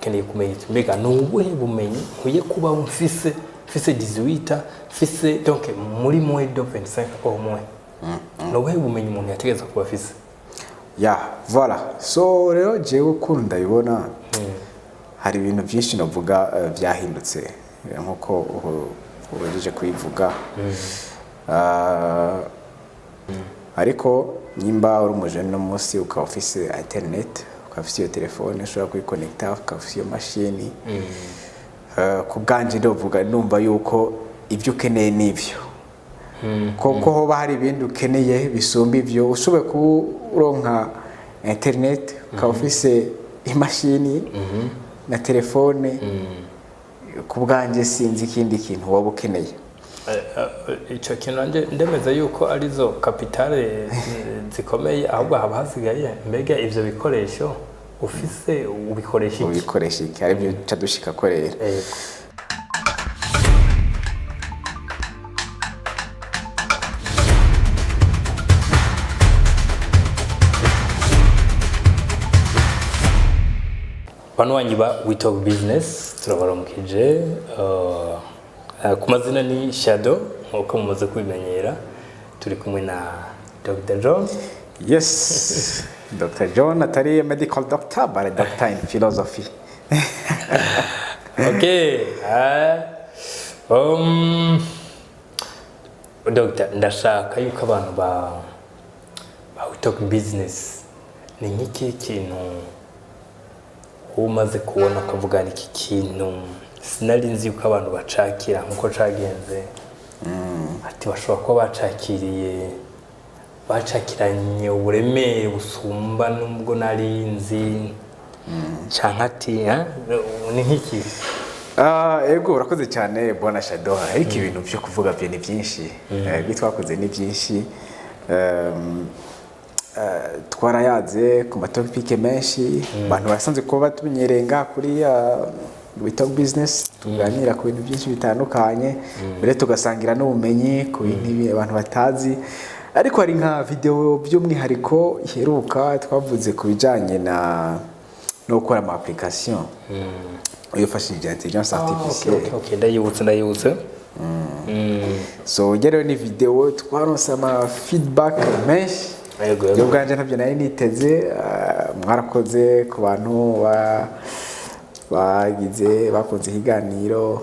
akeneye kumenya mbega n'ubuhe bumenyi nkwiye kuba mfise 18 mfise donc muri moins de 25 au moins n'ubuhe bumenyi umuntu yategeza kuba afise voilà so rero jewe ukuntu ndabibona hari ibintu byinshi navuga byahindutse nkuko uburije kubivuga ariko nyimba uri umujene no munsi ukaba ufise internet ukaba ufise iyo telefone ushobora kuyiconnecta ukaba ufise iyo machine ku bwanje ndovuga numva yuko ibyo ukeneye nibyo koko hoba hari ibindi ukeneye bisumba ivyo ushoboye kuronka internet ukaba ufise imashini na telefone ku bwanje sinzi ikindi kintu waba ukeneye icyo kintu ndemeza yuko arizo kapitale zikomeye ahubwo haba hasigaye mbega ivyo bikoresho ufise ubikoresha iki ari byo cadushika ko rero bano wanyiba We Talk Business turabaramukije ku mazina ni Shadow nkuko mumaze kubimenyera turi kumwe na Dr. John. Yes, Dr. John atari medical doctor but a doctor in philosophy. Okay. Dr. ndashaka yuko abantu ba We Talk Business ni nk'iki kintu umaze kubona ukavuga iki kintu sinari nzi yuko abantu bacakira nkuko cagenze ati bashobora kuba bacakiranye uburemere busumba nubwo nari nzi canka ati ni nk'iki ego urakoze cyane bona Shadow ariko ibintu byo kuvuga byo ni byinshi bitwakoze ni byinshi twarayaze ku matopike menshi abantu basanze kuba batumenyerenga kuri We Talk Business tuganira ku bintu byinshi bitandukanye mbere tugasangira n'ubumenyi ku bintu abantu batazi ariko hari nka video by'umwihariko iheruka twavuze ku bijanye no gukora ama application uyifashije intelligence artificielle okay ndayibutse so rero ni video twaronse ama feedback menshi yo bwanje ntabyo nari niteze mwarakoze ku bantu bakunze ikiganiro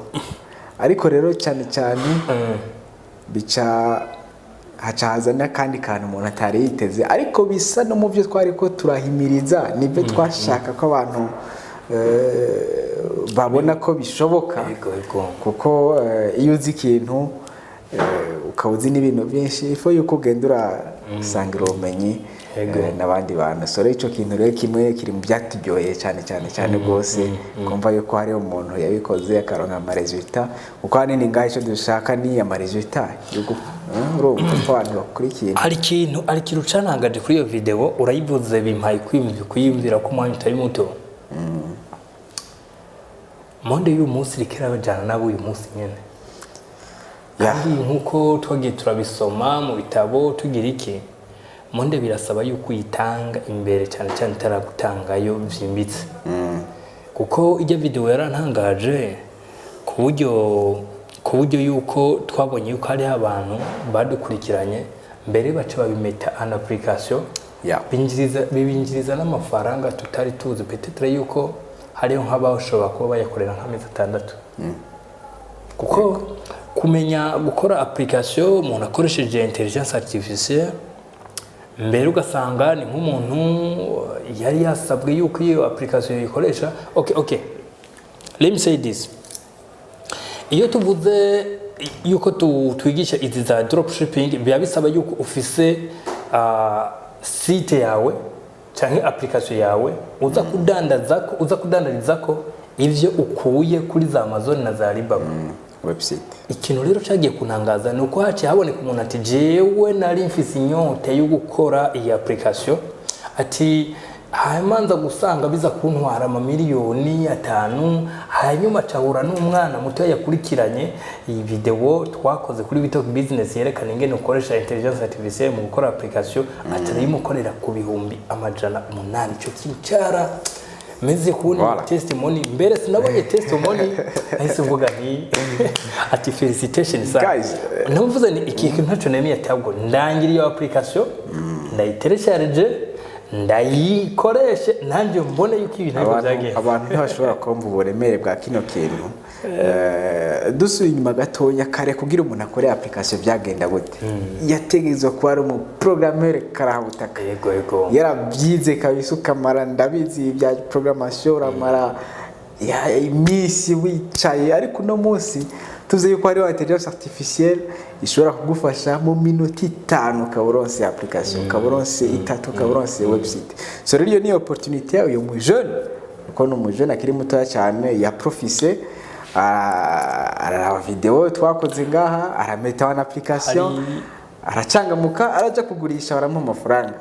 ariko rero cyane bica hacazana kandi kantu umuntu atari yiteze ariko bisa no mu byo twari ko turahimiriza nibyo twashaka ko abantu babona ko bishoboka kuko iyo uzi ikintu ukawuzi n'ibintu byinshi ifo yuko ugendura sangira ubumenyi n'abandi bantu so rero ico kintu rero kimwe kiri mu byatubyoheye cyane rwose kumva yuko hari umuntu yabikoze akaronka ama resultat uko hanini ngaho ico dushaka ni ama resultat yuko urumva abantu bakurikiye ari kintu canangaje kuri iyo video urayivuze bimpaye kwiyumvira ko umwanya utari muto monde y'uyu munsi rikera bajana nabo uyu munsi nyene kandi nkuko twagiye turabisoma mu bitabo tugira iki monde birasaba yuko uyitanga imbere cyane itaragutangayo vyimbitse kuko ijya video yarantangaje ku buryo yuko twabonye yuko hari abantu badukurikiranye mbere baca babimeta an application bibinjiriza n'amafaranga tutari tuzi peut-être yuko hariyo nk'abashobora kuba bayakorera nk'amezi 6 kuko kumenya gukora application umuntu akoresheje intelligence artificielle mbere ugasanga ni nk'umuntu yari yasabwe yuko iyo application yikoresha okay let me say this iyo tuvuze yuko twigisha izi za dropshipping biya bisaba yuko ufise site yawe canke application yawe uza kudandarizako ivyo ukuye kuri za Amazon na za Alibaba website. Ikintu rero cyagiye kunangaza nuko haciye haboneka umuntu ati jewe nari mfise inyota yo gukora iyi application ati hamanza gusanga biza kuntwara ama miliyoni 5 hanyuma cahura n'umwana muto yakurikiranye iyi video twakoze kuri We Talk Business yerekana ingene ukoresha intelligence artificielle mu gukora application atari mukorera ku bihumbi 800 cyo kincara meze kubona testimony mbere sinabonye testimony ahise mvuga nti ati felicitation guys ntumvuze ni ikintu ntaco nemeye atabwo ndangira iyo application ndayiteresharije ndayikoreshe nanje mbone yuko ibintu byagenze abantu ntibashobora kumva uburemere bwa kino kintu dusuye inyuma gatoya kare kugira umuntu akore application byagenda gute yategezwe kuba ari umu programmer karahutaka yego yarabyize kabisa ukamara ndabizi bya programmation uramara imisi wicaye ariko no munsi tuzi yuko hariho intelligence artificielle ishobora kugufasha mu minota 5 kaburonse application kaburonse 3 kaburonse website so rero ni opportunité uyu mu jeune uko no mu jeune akiri muto cyane ya profise araraba video twakoze ngaha arameta en application aracangamuka araja kugurisha baramu amafaranga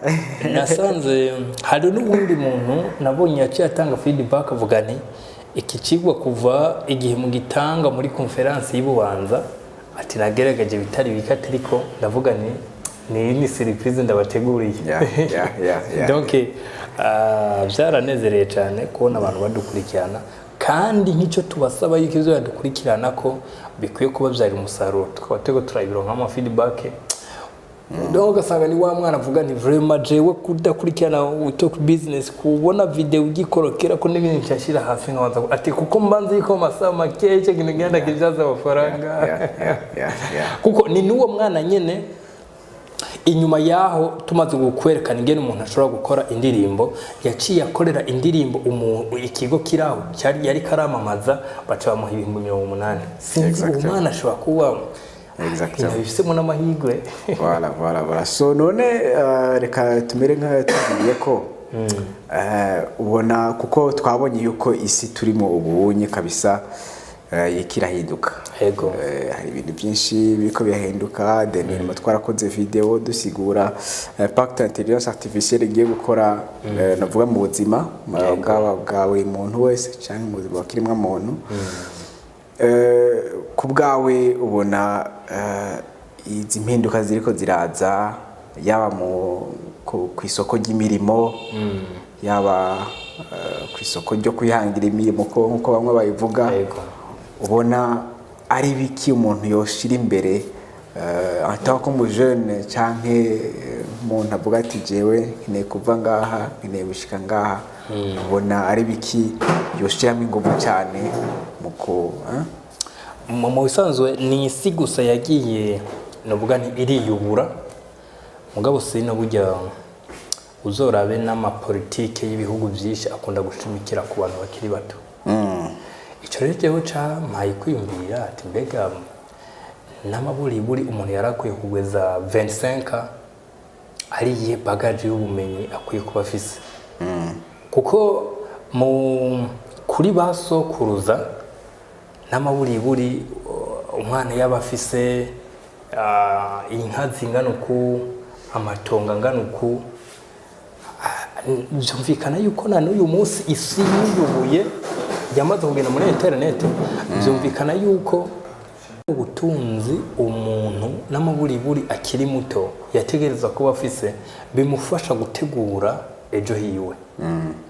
nasanze hari n'ubundi muntu nabonye yaciye atanga feedback avuga nti iki kigwa kuva igihe mu gitanga muri conference y'Ibubanza ati nagerageje bitari bikatiriko ndavuga ni surprise ndabateguriye donc byaranezereye cyane kubona abantu badukurikirana kandi nk'icyo tubasaba yuko izo yadukurikirana ko bikwiye kuba byari umusaruro twatego turayibironka ama feedback donc ugasanga ni wa mwana avuga ni vraiment jewe kudakurikirana talk business kubona video ugikorokera ko n'ibintu cyashira hafi nkabanza ati kuko mbanze yiko masaha make cyo kintu ngenda kijaza amafaranga kuko ni nuwo mwana nyene inyuma yaho tumaze gukwerekana ingene umuntu ashobora gukora indirimbo yaciye akorera indirimbo ikigo kiraho cyari yari karamamaza baca bamuha 800 sinzi umwana ashobora kuba exactement bifisemo n'amahigwe voilà so none reka tumere nka tugiye ko ubona kuko twabonye yuko isi turimo ubunye kabisa yikirahinduka yego hari ibintu byinshi biko byahinduka denirimo twarakoze video dusigura impact intelligence artificielle igiye gukora navuga mu buzima bwawe muntu wese cyangwa mu buzima kirimo muntu ku bwawe ubona izi mpinduka ziriko ziraza yaba ku isoko ry'imirimo yaba ku isoko ryo kwihangira imirimo nkuko bamwe bayivuga ubona ari biki umuntu yoshira imbere atako mu jeune canke umuntu avuga ati jewe nkeneye kuva ngaha nkeneye gushika ngaha ubona ari biki yoshiramo ingufu cyane muko mu bisanzwe ni isi gusa yagiye navuga nti iriyubura mugabo sino burya uzorabe n'amapolitike y'ibihugu byinshi akunda gushimikira ku bantu bakiri bato icyo rero cyo mpaye kwiyumvira ati mbega n'amaburiburi umuntu yarakwiye kugweza 25 ari ye bagage y'ubumenyi akwiye kuba afise kuko kuri basokuruza n'amaburiburi umwana yaba afise inka zingana uku amatonga angana uku byumvikana yuko na n'uyu munsi isi yiyubuye yamaze kugenda muri internet byumvikana yuko ubutunzi umuntu n'amaburiburi akiri muto yategereza kuba afise bimufasha gutegura ejo hiwe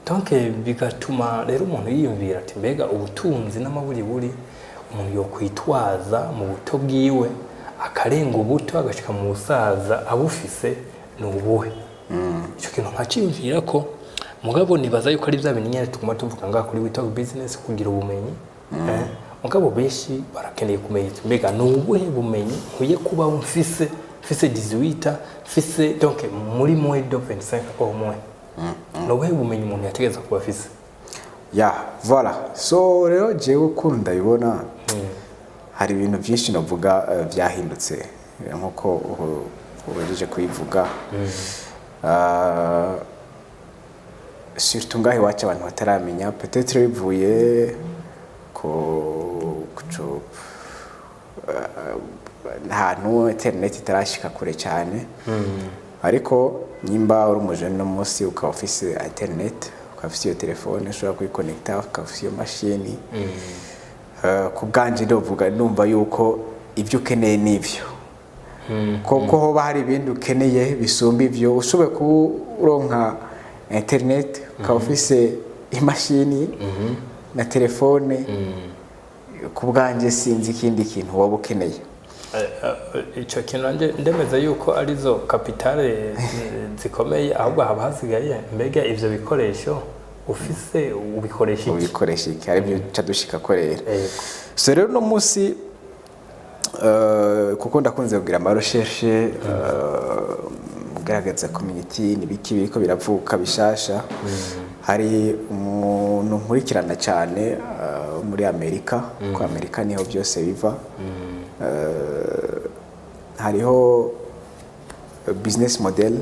donc bigatuma rero umuntu yiyumvira ati mbega ubutunzi n'amaburiburi umuntu yo kwitwaza mu buto bwiwe akarenga ubuto agashika mu busaza abufise n'ubuhe icyo kintu nkaciyumvira ko mugabo nibaza yuko ari bya bintu nyene tuguma tuvuga ngaha kuri talk business kugira ubumenyi mugabo benshi barakeneye kumenya mbega n'ubuhe bumenyi nkwiye kuba mfise 18 mfise donc muri moins de 25 au moins n'ubuhe bumenyi umuntu yategeza kuba afise voilà so rero jewe ukuntu ndabibona hari ibintu byinshi navuga byahindutse nkuko ubejeje kuyivuga surtout ngahe wacu abantu bataramenya peut-être bivuye ahantu internet itarashika kure cyane ariko nyimba uri umujene no munsi ukaba ufise internet ukaba ufise iyo telefone ushobora kuyiconnecta ukaba ufise iyo mashini ku bwanje ndovuga numva yuko ibyo ukeneye nivyo koko hoba hari ibindi ukeneye bisumba ivyo ushoboye kuronka internet ukaba ufise imashini na telefone ku bwanjye sinzi ikindi kintu waba ukeneye. Icyo kintu ndemeza yuko arizo kapitale zikomeye, ahubwo haba hasigaye mbega ivyo bikoresho ufise ubikoresha iki ari byo cadushika ko rero. So rero no musi kuko ndakunze kugira ama recherche mugaragaza community nibiki biriko biravuka bishasha. Hari umuntu nkurikirana cyane muri Amerika, ko Amerika niho byose biva. Hariho business model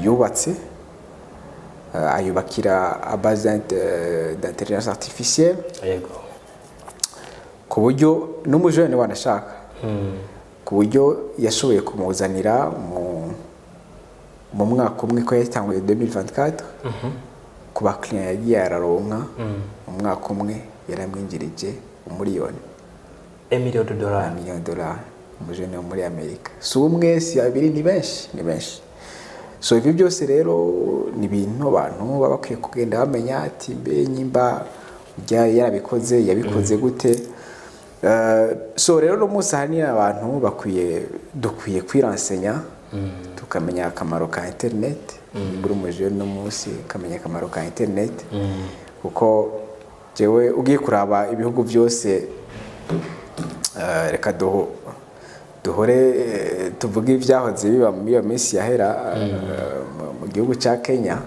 yubatse ayubakira à base d'intelligence artificielle, ku buryo n'umujene wanashaka ku buryo yashoboye kumuzanira mu mwaka umwe ko yatanguye 2024 ku bakiriya yagiye araronka mu mwaka umwe yaramwinjirije $1 million umujene wo muri Amerika. So umwe si abiri ni benshi. So ibi byose rero ni ibintu abantu baba bakwiye kugenda bamenya ati mbe nyimba yabikoze gute. So rero no musa hani abantu dukwiye kwiransenya tukamenya akamaro ka internet. Buri umujene no musi kamenya akamaro ka internet kuko jewe ugiye kuraba ibihugu byose reka duhore tuvuga ibyahoze biba muri iyo minsi yahera mu gihugu cya Kenya,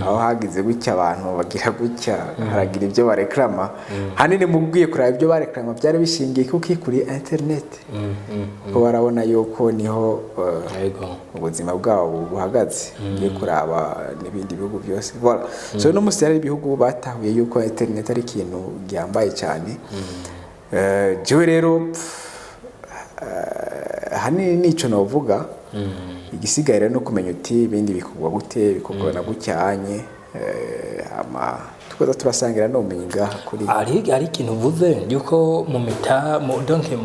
aho hagize gutya abantu bagira gutya haragira ibyo bareklama. Hanini mubwiye kuraba ibyo bareklama byari bishingiye kuko kuri internet ko barabona yuko niho ubuzima bwabo buhagaze. Ugiye kuraba n'ibindi bihugu byose voilà. So no musi hari ibihugu batahuye yuko internet ari ikintu gihambaye cyane. Jewe rero hanini nico novuga. Igisigaye rero no kumenya uti ibindi bikugwa gute bikugwa na gucyanye ama tukoza turasangira no umenyiga kuri ari ikintu uvuze yuko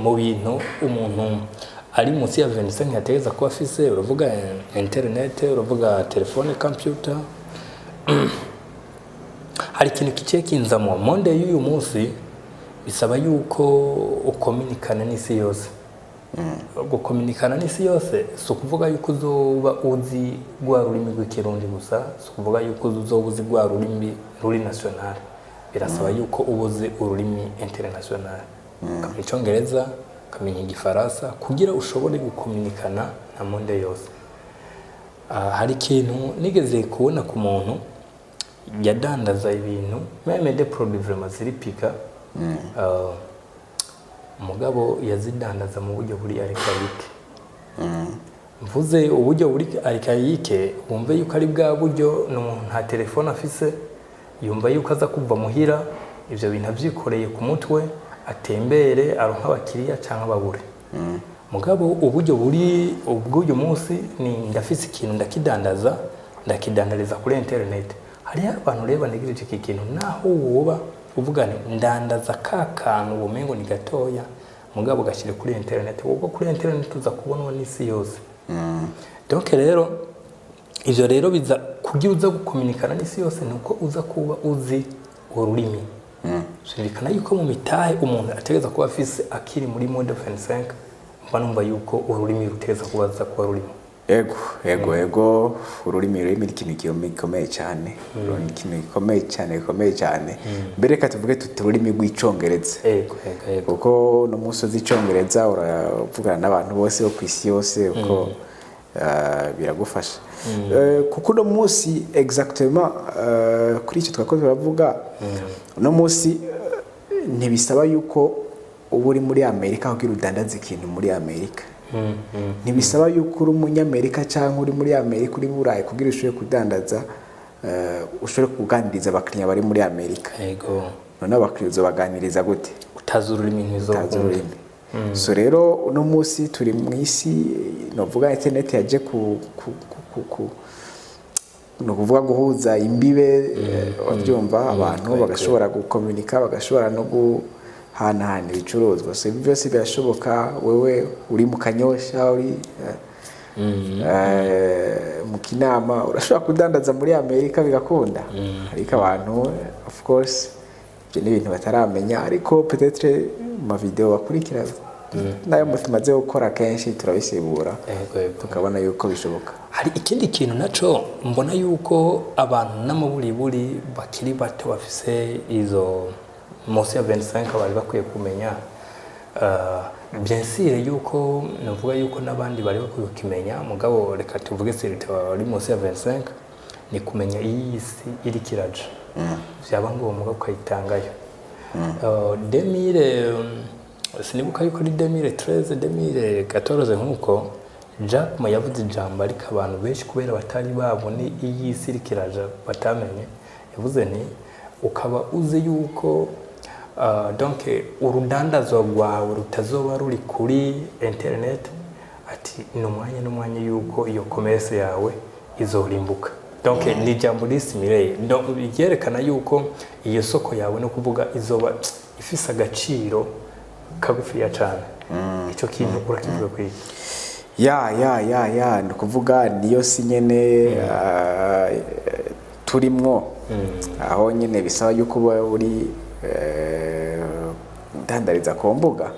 mu bintu umuntu ari munsi ya 25 yategeza kuba afise. Uravuga internet, uravuga telefone, computer. Hari ikintu kice kinza mu monde y'uyu munsi bisaba yuko ukominikana n'isi yose. Gukominikana n'isi yose si ukuvuga yuko uzoba uzi rwa rurimi rw'ikirundi gusa, si ukuvuga yuko uzoba uzi rwa rurimi ruri national. Birasaba yuko ubuzi ururimi international, ukamenya icyongereza, ukamenya igifaransa kugira ushobore gukominikana na monde yose. Hari ikintu nigeze kubona ku muntu yadandaza ibintu meme de produits vraiment ziripika. Umugabo yazidandaza mu buryo buri arikayike. Mvuze uburyo buri arikayike wumve yuko ari bwa buryo n'umuntu nta telefone afise, yumva yuko aza kuva muhira ivyo bintu avyikoreye ku mutwe atembere aronka abakiriya canke ababure. Mugabo uburyo buri ubw'uyu munsi ni ndafise ikintu ndakidandariza kuri internet. Hari abantu reba nigirije iki kintu naho woba uvuga ndandaza kantu ubumengo ni gatoya, mugabo gashire kuri internet. Ubwo kuri internet tuza kubonwa n'isi yose. Donc rero ivyo rero biza kugira uza gukominikana n'isi yose nuko uza kuba uzi ururimi. Shirikana yuko mu mitahe umuntu ategeza kuba afise akiri muri mode 25 mba numva yuko ururimi rutegeza kubaza kuba rurimo. Ego ururimi ikintu gikomeye cyane. Ikintu gikomeye cyane. Mbere ka tuvuge tuti ururimi rw'icyongereza. Kuko no muso z'icyongereza uravugana n'abantu bose bo kwisi yose uko biragufasha. Kuko no musi exactement kuri icyo twakoze baravuga no musi ntibisaba yuko uba uri muri Amerika kugira udandaze ikintu muri Amerika. Ntibisaba yuko uri umunyamerika cyangwa uri muri Amerika uri Burayi kugira ushobore kudandaza ushobore kuganiriza abakiriya bari muri Amerika. None abakiriya uzobaganiriza gute utazi ururimi ntizokumva. So rero uno munsi turi mu isi novuga internet yaje no kuvuga guhuza imbibe wabyumva abantu bagashobora gukomunika bagashobora no guhanahana ibicuruzwa. So byose birashoboka wewe uri mu Kanyosha uri mu kinama urashobora kudandaza muri Amerika bigakunda ariko abantu of course ibyo ni ibintu bataramenya ariko peut-être mu video bakurikira nayo mutumaze gukora kenshi turabisibura tukabona yuko bishoboka. Hari ikindi kintu naco mbona yuko abantu n'amaburiburi bakiri bato bafise izo munsi ya 25 bari bakwiye kumenya bien sûr yuko navuga yuko nabandi bari bakwiye kumenya mugabo reka tuvuge sirite wari munsi ya 25 ni kumenya iyi si iri kiraje byaba ngombwa ukayitangayo 2000 sinibuka yuko ari 2013 2014 nkuko Jack ma yavuze ijambo ariko abantu benshi kubera batari babone iyi si iri kiraje batamenye yavuze ni ukaba uzi yuko donc urudandazwa rwawe rutazoba ruri kuri internet ati n'umwanya yuko iyo commerce yawe izorimbuka. Donc ni jambo risimire donc yerekana yuko iyo soko yawe no kuvuga izoba ifise agaciro kagufiya cyane. Ico kintu urakivuga kuri ya ndikuvuga niyo si nyene turimwo aho nyene bisaba yuko uri dandariza ku mbuga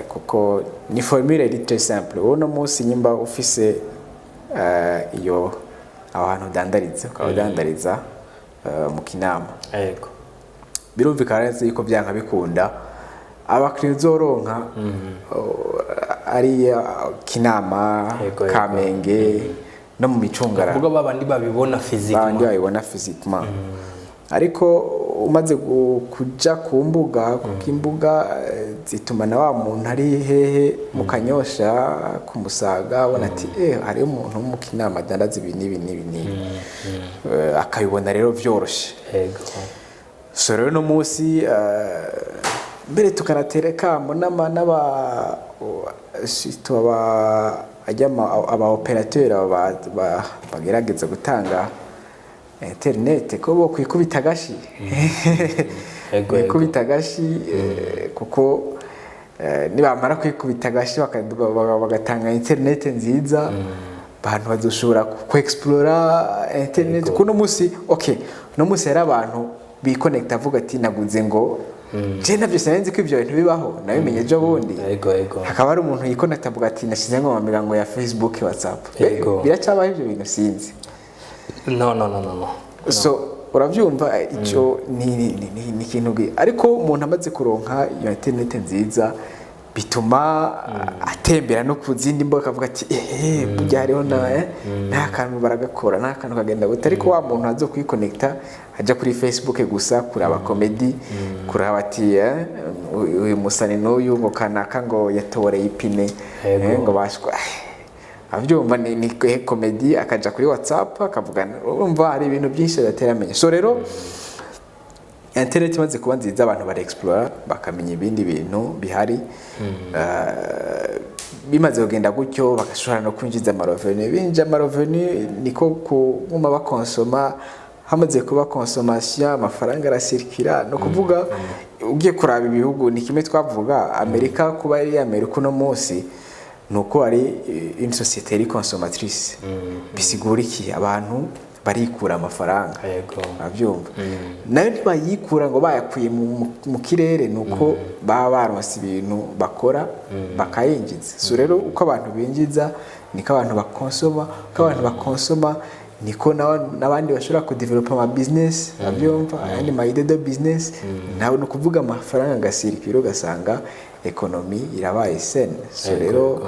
kuko ni formule iri très simple. Uno munsi nyimba ufise iyo abantu dandariza ukabadandariza mu kinama yego birumvikana neza yuko byanka bikunda abakiriya uzoronka ari kinama Kamenge no mu micungara kuvuga babandi babibona physiquement ariko umaze kuja ku mbuga kukimbuga zituma na wa muntu ari hehe mu Kanyosha ku Musaga abona ati hari umuntu mu kinama dandaza ibi nibi akabibona rero vyoroshe yego so rero no munsi mbere tukanatereka n'aba aba operateur bagerageza gutanga internet ko bo kwikubita gashi kwikubita gashi kuko nibamara kwikubita gashi bagatanga internet nziza abantu bazoshobora ku explora internet kuno musi okay no musi era abantu biconnect avuga ati naguze ngo je navyo senzi ko ibyo bintu bibaho nabimenye jo bundi hakaba ari umuntu yiconnect avuga ati nashize ngo mamirango ya Facebook WhatsApp biracabaho ibyo bintu sinzi no so uravyumva ico ni kintu ariko umuntu amaze kuronka iyo internet nziza bituma atembera no kuzindi mboka avuga ati burya hariho nta kantu baragakora nta kantu kagenda gute ariko wa muntu azo kwiconnecta aja kuri Facebook gusa kuraba comedy kuraba ati uyu musani n'uyu ngo kanaka ngo yatoreye ipine ngo bashwa avyumva ni comedy akaja kuri WhatsApp akavugana urumva hari ibintu byinshi bateramenye so rero internet imaze kuba nziza abantu bari explore bakamenya ibindi bintu bihari bimaze kugenda gutyo bagashobora no kwinjiza amarevenu niko kuma bakonsoma hamaze kuba consommation amafaranga arasirikira no kuvuga ugiye kuraba ibihugu ni kimwe twavuga Amerika kuba ari Amerika no munsi nuko ari une société iri consommatrice bisigura iki abantu barikura amafaranga yego avyumva nayo ntibayikura ngo bayakuye mu kirere nuko baba baronse ibintu bakora bakayinjiza so rero uko abantu binjiza niko abantu bakonsoma niko nabandi bashobora ku develop ama business avyumva ayandi ma idea de business nawe no kuvuga amafaranga gasirikiro gasanga economy irabaye sen so rero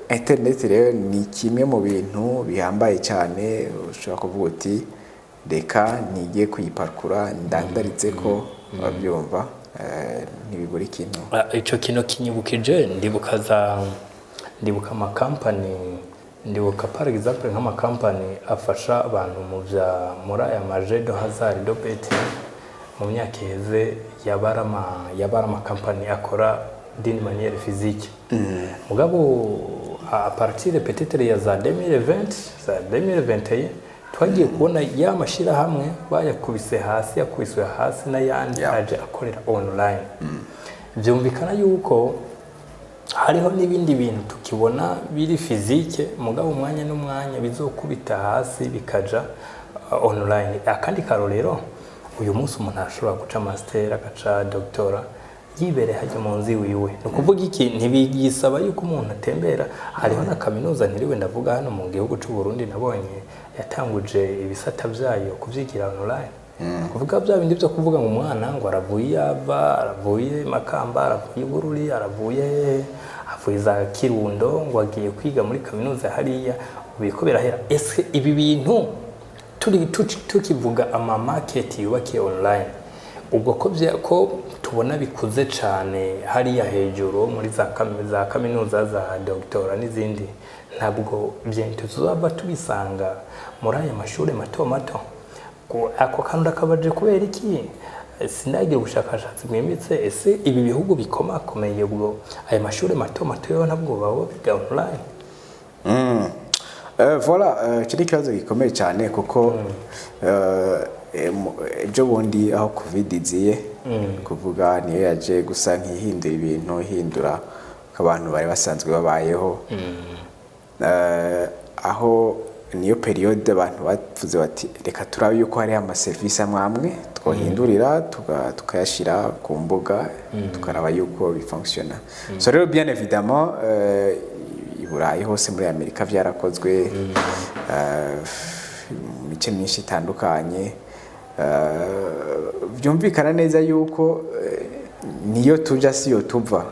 internet rero ni kimwe mu bintu bihambaye cyane ushobora kuvuga uti reka nigiye kuyiparkura ndandaritse ko babyumva ntibibura ikintu ico kino kinyibukije ndibuka ama company ndibuka par exemple nk'ama company afasha abantu muri aya maje de hazard do betting mu myaka iheze yabara ama company akora d'une manière physique mugabo à partir de peut-être ya za 2020 twagiye kubona ya mashira hamwe yakubiswe hasi n'ayandi aje akorera online byumvikana yuko hariho n'ibindi bintu tukibona biri fizike mugabo umwanya n'umwanya bizokubita hasi bikaja online. Akandi karorero uyu munsi umuntu ashobora guca master agaca doctora yibere hajya mu nzi wiwe. No kuvuga iki ntibigisaba yuko umuntu atembera. Hariho na kaminuza ntiriwe ndavuga hano mu gihugu cy'u Burundi nabonye yatanguje ibisata byayo kuvyigira online. Kuvuga bya bindi byo kuvuga ngo umwana ngo aravuye ava aravuye Makamba aravuye Bururi aravuye za Kirundo ngo agiye kwiga muri kaminuza hariya ubiko birahera. Ese ibi bintu tukivuga ama market yubakiye online ubwo ko tubona bikuze cyane hariya hejuru muri za kaminuza za doctora n'izindi, ntabwo byintu tuzaba tubisanga muri aya mashuri mato mato. Ako kantu kabaje kubera iki sinagiye ubushakashatsi bwimbitse. Ese ibi bihugu bikomakomeye ubwo aya mashuri mato mato yo ntabwo baba biga online? Voilà, kiri kibazo gikomeye cyane kuko ejo bundi aho covid iziye kuvuga niyo yaje gusa nk'ihindura ibintu hindura abantu bari basanzwe babayeho, aho niyo periode abantu bavuze bati reka turabe yuko hari ama service amwe twohindurira tukayashira ku mbuga tukaraba yuko bifunctiona. So rero bien évidemment Burayi hose muri Amerika byarakozwe mu mice myinshi itandukanye. Byumvikana neza yuko niyo tuja siyo tuva,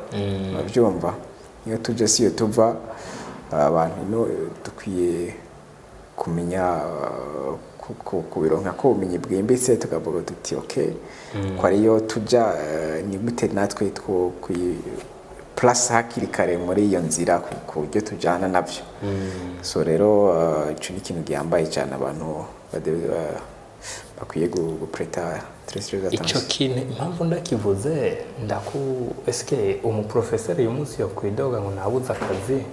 babyumva niyo tuja siyo tuva. Abantu dukwiye kumenya kubironka ko ubumenyi bwimbitse tukavuga tuti okay ko ariyo tuja ni gute natwe two plus hakiri kare muri iyo nzira ku buryo tujana nabyo. So rero ico ni ikintu gihambaye cyane abantu bakwiye gupreta très attention. Ico kintu impamvu ndakivuze eske umuprofesseur uyu munsi yo kwidoga ngo nabuza akazi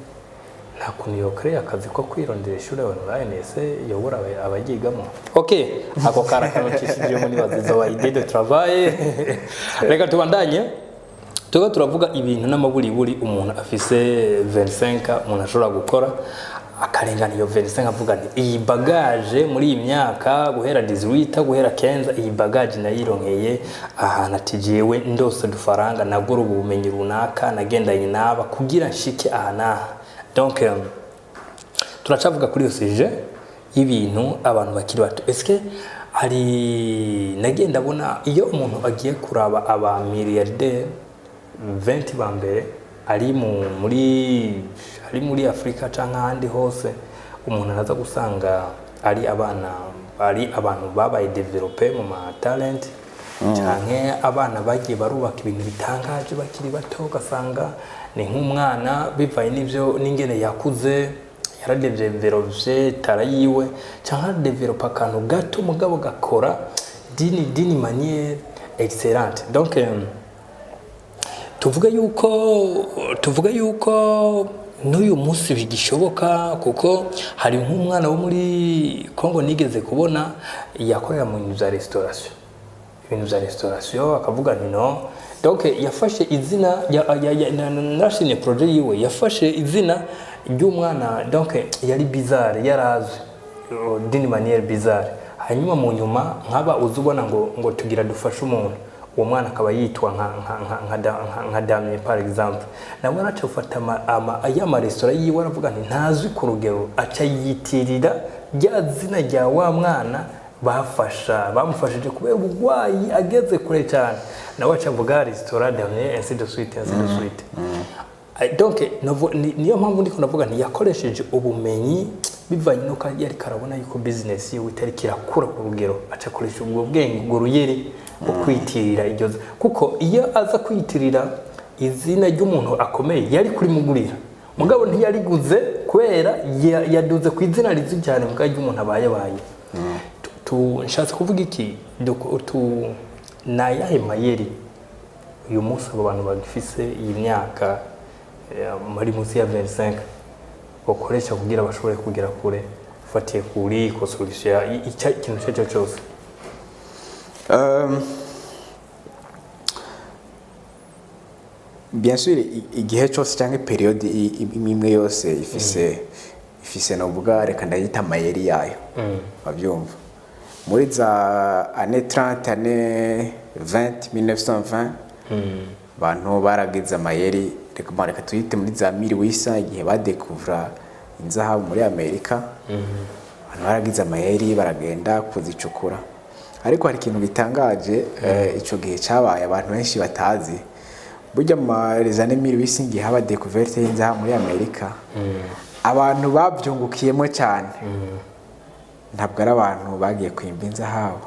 nta kuntu yo create akazi ko kwirondera ishure online ese yobora abagigamo. Okay, ako karakanukishije muri bazizo wa idée de travail. Reka tubandanye turavuga ibintu n'amaburiburi umuntu afise 25 umuntu ashobora gukora akarengana iyo 25 avuga nti iyi bagage muri iyi myaka guhera 18 guhera 15 iyi bagage nayironkeye ahantu atijewe ndose dufaranga nagura ubumenyi runaka nagendanye naba kugira nshike ahana. Donc turacavuga kuri iyo sujet y'ibintu abantu bakiri bato. Eske hari nagenda bona iyo umuntu agiye kuraba aba milliardaire 20 bambere ari muri Afrika canke ahandi hose umuntu araza gusanga ari abantu babaye developer mu ma talent canke abana bagiye barubaka ibintu bitangaje bakiri bato ugasanga ni nk'umwana bivaye n'ivyo n'ingene yakuze yaradevelope tara yiwe canke developer akantu gato mugabo gakora dini manière excellente. Donc tuvuga yuko n'uyu munsi bigishoboka kuko hari nk'umwana wo muri Kongo nigeze kubona yakorera mu bintu bya restauration akavuga nti no. Donc yafashe izina nashine projet yiwe yafashe izina ry'umwana donc yari bizarre yarazwe d'une manière bizarre hanyuma mu nyuma nkaba uzubona ngo tugira dufashe umuntu uwo mwana akaba yitwa nka Damien par exemple nawe araca ufata ama restaurant yiwe aravuga nti ntazwi ku rugero aca yitirira rya zina rya wa mwana bamufashije kubera ubugwayi ageze kure cyane nawe aca avuga restaurant Damien ainsi de suite. Donc niyo mpamvu ndiko navuga nti yakoresheje ubumenyi bivanye nuko yari karabona yuko business yiwe itari kirakura ku rugero aca akoresha ubwo bwenge nguruyeri ukwitirira iryo kuko iyo aza kwitirira izina ry'umuntu akomeye yari kuri mugurira mugabo ntiyariguze kubera yaduze ku izina rizi cyane mugabo ry'umuntu abaye nshatse kuvuga iki nayahe mayeri uyu munsi abo bantu bagifise iyi myaka muri munsi ya 25 bakoresha kugira bashobore kugera kure ufatiye kuri ko solution ikintu cyose. bien sûr igihe cyose cyangwa periode imwe yose ifise novuga reka ndayita amayeri yayo babyumva muri za année 30 année 1920 abantu baragize amayeri reka tuyite muri za 1800 igihe badekuvura inzahabu muri Amerika abantu baragize amayeri baragenda kuzicukura ariko hari ikintu gitangaje ico gihe cyabaye abantu benshi batazi burya les années 1800 igihe haba découverte y'inzahabu muri Amerika abantu babyungukiyemo cyane ntabwo ari abantu bagiye kwimba inzahabu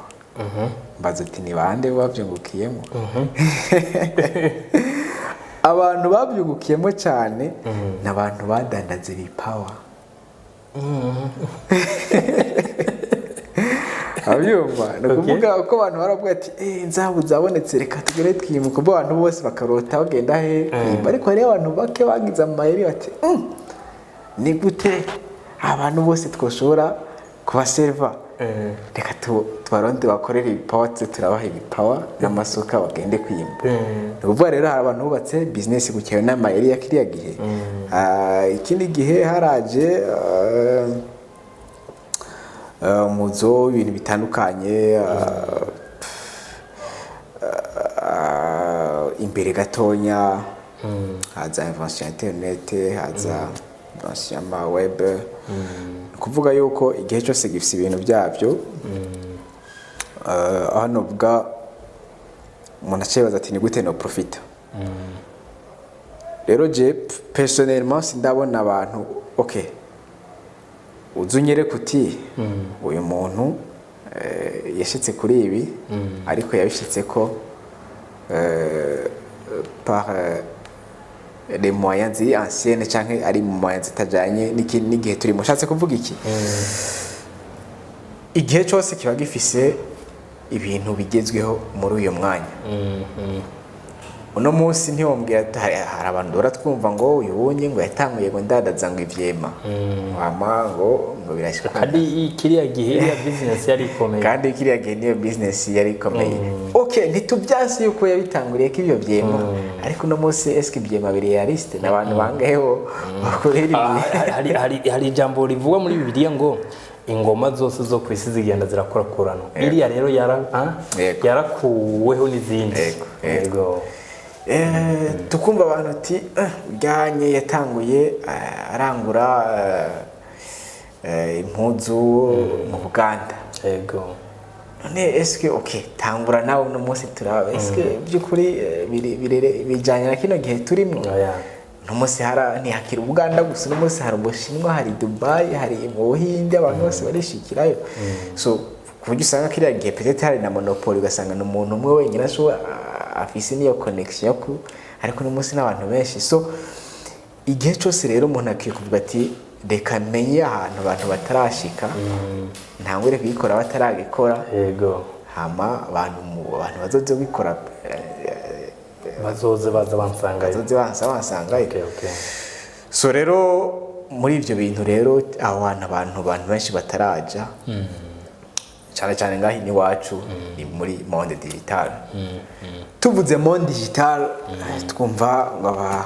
mbaza uti ni bande babyungukiyemo abantu babyungukiyemo cyane n'abantu badandaze bipawa abyumva nukuvuga uko abantu baravuga ati inzahabu zabonetse reka tugere twimuka bo abantu bose bakarota bagenda he ariko hari abantu bake bagize amayeri bati ni gute abantu bose twoshobora kubaserva reka tubaronde bakorera ibipawa turabaha ibipawa n'amasuka bagende kwimba nukuvuga rero hari abantu bubatse business gukewe n'amayeri ya kiriya gihe ikindi gihe haraje muzo ibintu bitandukanye imbere gatonya haza invention internet haza invention ma web kuvuga yuko igihe cyose gifite ibintu byabyo hano bwa umuntu acibaza ati ni gute no profita rero je personnellement sindabona abantu okay uzunyere kuti uyu muntu yashitse kuri ibi ariko yabishitse ko par les moyens anciennes canke ari mu moyens zitajanye n'igihe turimo shatse kuvuga iki igihe cyose kiba gifise ibintu bigezweho muri uyo mwanya uno munsi ntiwombwira hari abantu dora twumva ngo uyubonye ngo yatanguye ngo ndadaza ngo ivyema wama ngo birashika kandi kiriya gihe ya business yari ikomeye kandi kiriya gihe niyo business yari ikomeye okay ntitubyasi yuko yabitanguriye ko ibyo vyema ariko uno munsi eske ivyema biri realiste n'abantu bangayeho bakorera hari ijambo rivuga muri Bibiliya ngo ingoma zose zo kwisi zigenda zirakurakurana iriya rero yarakuweho n'izindi yego tukumva abantu ati ujyanye yatanguye arangura impuzu mu Buganda yego none eske okay tangura nawe uno munsi turaba eske byukuri bijanye na kino gihe turimo no munsi ntihakira Uganda gusa no munsi hari Ubushinwa hari Dubai hari mu Buhinde abantu bose barishikirayo so kuburyo usanga kiriya gihe peut-être hari na monopoly ugasanga n'umuntu umwe wenyine ashobora afise niyo connection ku ariko no munsi n'abantu benshi so igihe cyose rero umuntu akikuvuga ati reka menye ahantu abantu batarashika ntangure kuyikora bataragikora yego hama abantu bazoze bikora bazoze bansangayo okay so rero muri ivyo bintu rero aho abantu benshi bataraja cyane ngaho ni wacu ni muri monde digital tuvuze monde digital twumva aba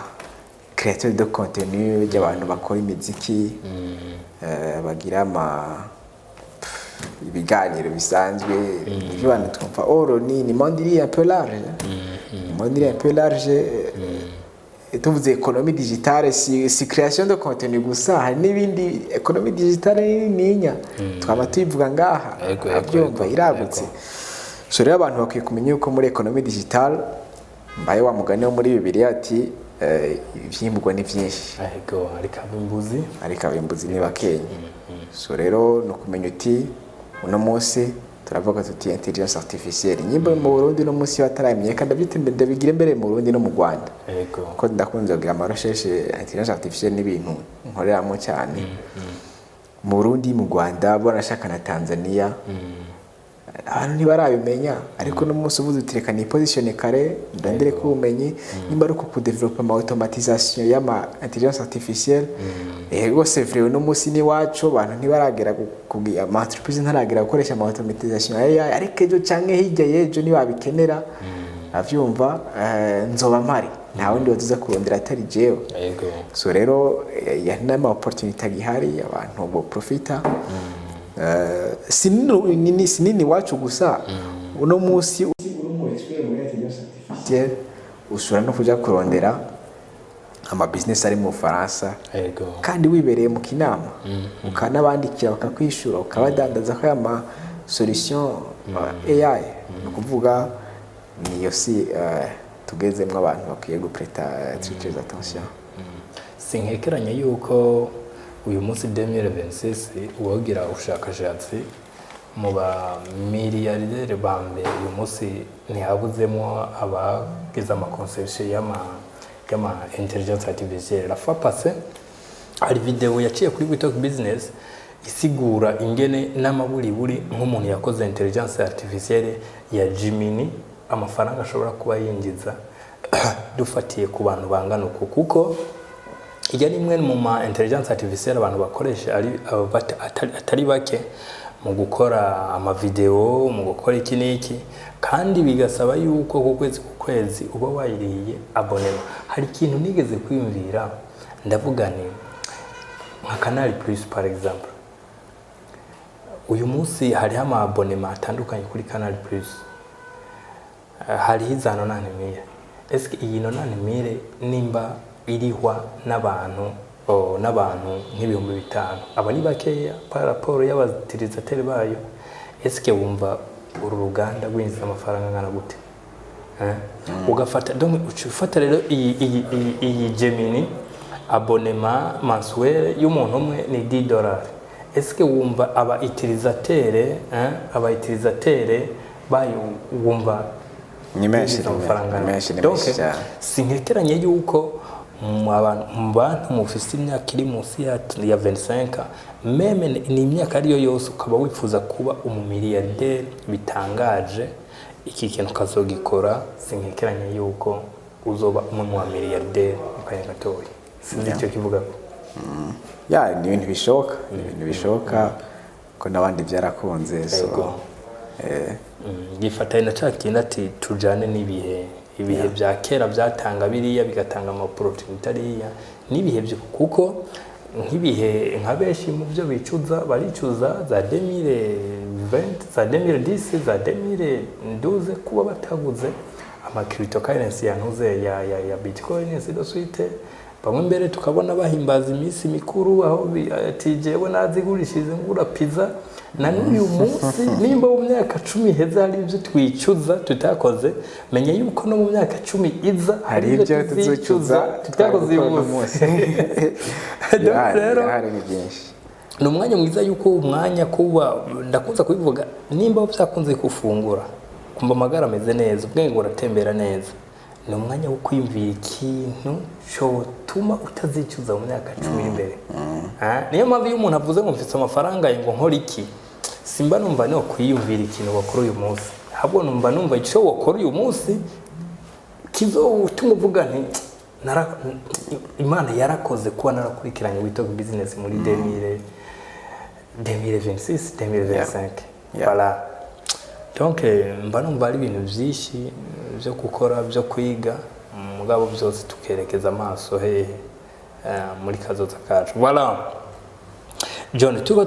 créateurs de contenu y'abantu bakora imiziki bagira ibiganiro bisanzwe y'abantu twumva ni monde iri un peu large monde iri un peu large tuvuze économie digitale si création de contenu gusa hari n'ibindi économie digitale ninya twaba tuyivuga ngaha abyumva iragutse so rero abantu bakwiye kumenya uko muri économie digitale mbaye wa mugani wo muri Bibiliya ati ivyimburwa ni vyinshi yego ariko abimbuzi ni bakenye so rero no kumenya uti uno munsi turavuga tuti intelligence artificielle nyimba mu Burundi no munsi bataramenye kandi byitinde bigire mbere mu Burundi no mu Rwanda yego ko ndakunze kugira amarasheshe intelligence artificielle n'ibintu nkoreramo cyane mu Burundi mu Rwanda bonashaka na Tanzania abantu ntibarabimenya ariko no munsi uvuze utireka ni position kare ndandire ko ubumenyi nimba ari ku develop ama automatisation y'ama intelligence artificielle yego c'est vrai no munsi ni wacu abantu ntibaragera kugira ama entreprise ntaragera gukoresha ama automatisation ariko ejo canke hirya yejo ni babikenera avyumva nzoba mpari nta wundi wazuza kurondera atari jewe. So rero ya nama opportunity agihari abantu bo profita sinini wacu gusa uno munsi ushobora no kuja kurondera ama business ari mu Faransa kandi wibereye mu kinama ukanabandikira bakakwishura ukabadandaza ko ama solution AI no kuvuga niyo si tugezemwe abantu bakwiye gupreta très attention. Sinkekeranye yuko uyu munsi 2026 uwogira ubushakashatsi mu ba miliyardere bambe uyu munsi ntihabuzemo abagize ama conception y'ama intelligence artificielle. La fois passée hari video yaciye kuri TikTok business isigura ingene n'amaburiburi nk'umuntu yakoze intelligence artificielle ya Gemini amafaranga ashobora kuba yinjiza dufatiye ku bantu bangana uko kuko ijya nimwe mu ma intelligence artificielle abantu bakoresha atari bake mu gukora ama video mu gukora iki n'iki kandi bigasaba yuko ku kwezi uba wayiriye abonema. Hari ikintu nigeze kwiyumvira ndavuga ni nka Canal Plus par exemple, uyu munsi hari ama abonema atandukanye kuri Canal Plus, hari hizano nanimire. Eske iyi no nanimire nimba irihwa n'abantu nk'ibihumbi 5 aba ni bakeya par rapport y'abatirizateri bayo. Eske wumva uru ruganda rwinjiza amafaranga ngana gute? Ugafata donc ufata rero iyi Gemini abonnement mensuel y'umuntu umwe ni $10. Eske wumva aba utilisateur bayo wumva ni menshi donc sinkekeranye yuko mu bantu mufise imyaka iri munsi ya 25 meme ni imyaka ariyo yose ukaba wifuza kuba umumiliyarderi bitangaje, iki kintu kazogikora. Sinkekeranye yuko uzoba umuntu wa miliyarderi ukaya gatoya. Sinzi icyo kivuga ya ni ibintu bishoka ko nabandi byarakunze. So gifatanye na cyakintu ati tujane n'ibihe bya kera byatanga biriya bigatanga ama opportunity ariya n'ibihe byo kuko nk'ibihe nka benshi mu byo baricuza za 2020 za 2010 za 2012 kuba bataguze ama cryptocurrency yantuze ya Bitcoin sidoswite bamwe mbere tukabona bahimbaza iminsi mikuru aho tijewe nazigurishije ngura pizza na n'uyu munsi nimba mu myaka 10 heza hari ibyo twicuza tutakoze menye yuko no mu myaka 10 iza hari ibyo tuzicuza tutakoze uyu munsi. Rero hari ni byinshi ni umwanya mwiza yuko umwanya kuba ndakunza kubivuga nimba byakunze kufungura kumba amagara ameze neza ubwenge buratembera neza, ni umwanya wo kwiyumvira ikintu cyo tuma utazicuza mu myaka 10 imbere. Niyo mpamvu iyo umuntu avuze ngo mfite amafaranga ngo nkora iki, simba numva no kwiyumvira ikintu bakora uyu munsi, ahubwo numva icyo wakora uyu munsi kizotuma uvuga nti Imana yarakoze kuba narakurikiranye wito business muri 2026 2025. Voilà. Donc mba numva ari ibintu byinshi byo gukora byo kwiga mugabo byose tukerekeza amaso muri kazoza kacu. Voilà. John, tuko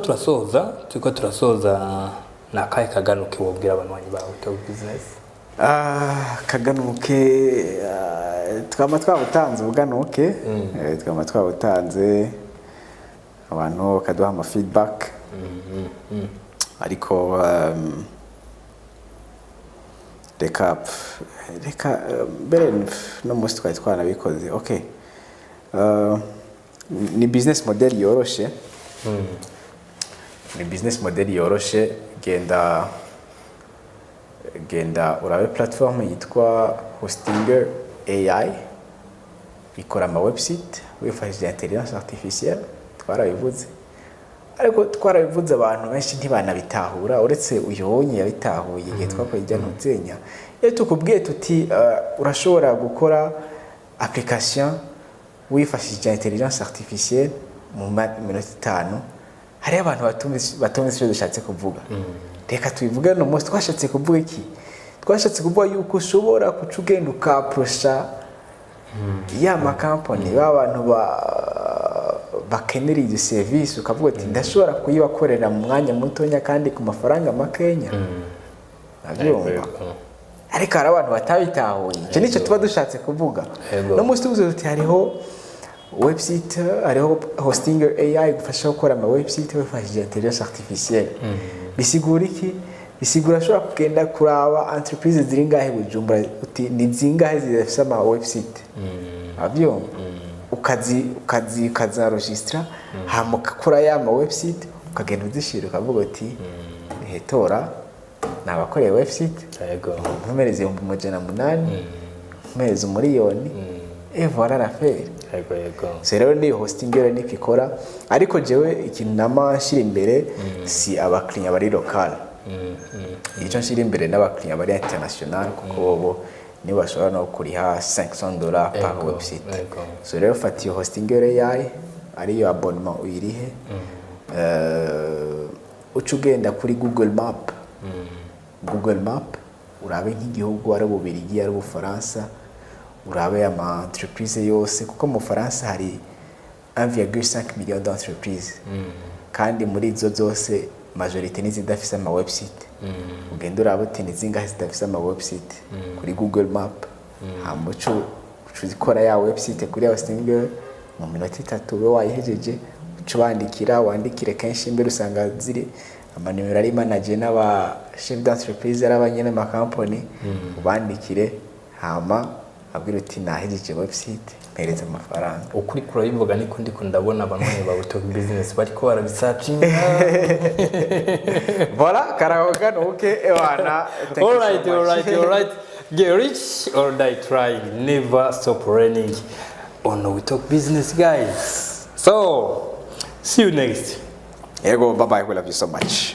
turasoza na kai kaganuke wobwira abantu banyi bawe to business. Kaganuke twama twabutanze ubuganuke twama twabutanze abantu kaduha ama feedback ariko reka mbere no musi twari twanabikoze. Okay, ni business model yoroshe. Ni business model yoroshe. Genda urabe platform yitwa Hostinger AI ikora ama website wifashishije intelligence artificielle. Twarabivuze ariko twarabivuze abantu benshi ntibanabitahura uretse uyonye yabitahuye igihe twakoze ntuzenya. Iyo tukubwiye tuti urashobora gukora application wifashishije intelligence artificielle mu minota 5, hari abantu batumvise icyo dushatse kuvuga. Reka tubivuge no most twashatse kuvuga iki? Twashatse kuvuga yuko ushobora kucugenda ukaprosha ya makampani b'abantu bakenera iyo service ukavuga ati ndashobora kuyibakorera mu mwanya mutonya kandi ku mafaranga makenya abyumva ariko hari abantu batabitahuye icyo nicyo tuba dushatse kuvuga no musi tuvuze tuti hariho website hariho hosting AI gufasha gukora ama website wifashishije intelligence artificielle bisigura iki bisigura ashobora kugenda kuraba entreprise ziri ngahe Bujumbura uti ni zingahe zifite ama website abyumva ukaza registra hama ukakora ya ma website ukagenda uzishira ukavuga uti hetora nabakoreye website nkomereze 1,800 nkomereze 1,000,000 et voilà l'affaire c'est rero ni hosting rero nikikora ariko jewe ikintu namashira imbere si abaklinya bari local icyo nshira imbere n'abaklinya bari international kuko bobo ni bashobora no kuriha $500 par website so rero fati hosting AI ariyo abonnement uyirihe ucugenda kuri Google Map urabe nk'igihugu ari Bubiligi ari Bufaransa urabe ama entreprise yose kuko mu Faransa hari 1,5 million d'entreprises kandi muri izo zose majorité nizidafise ama website ugenda urabe uti nizingahe zidafise ama website kuri Google Map hamucu uzikora ya website kuri hosting mu minota 3 we wayihejeje wandikire kenshi imbere usanga ziri amanimero ari manager n'aba chef d'entreprise arabanye n'ama company ubandikire hama abwira uti nahejeje website mpereza amafaranga ukuri kurabivuga niko ndiko ndabona abantu ba Talk Business bariko barabisearchinga voilà karaoke nuke ewana all right get rich or die trying never stop learning on We Talk Business guys so see you next bye bye we love you so much.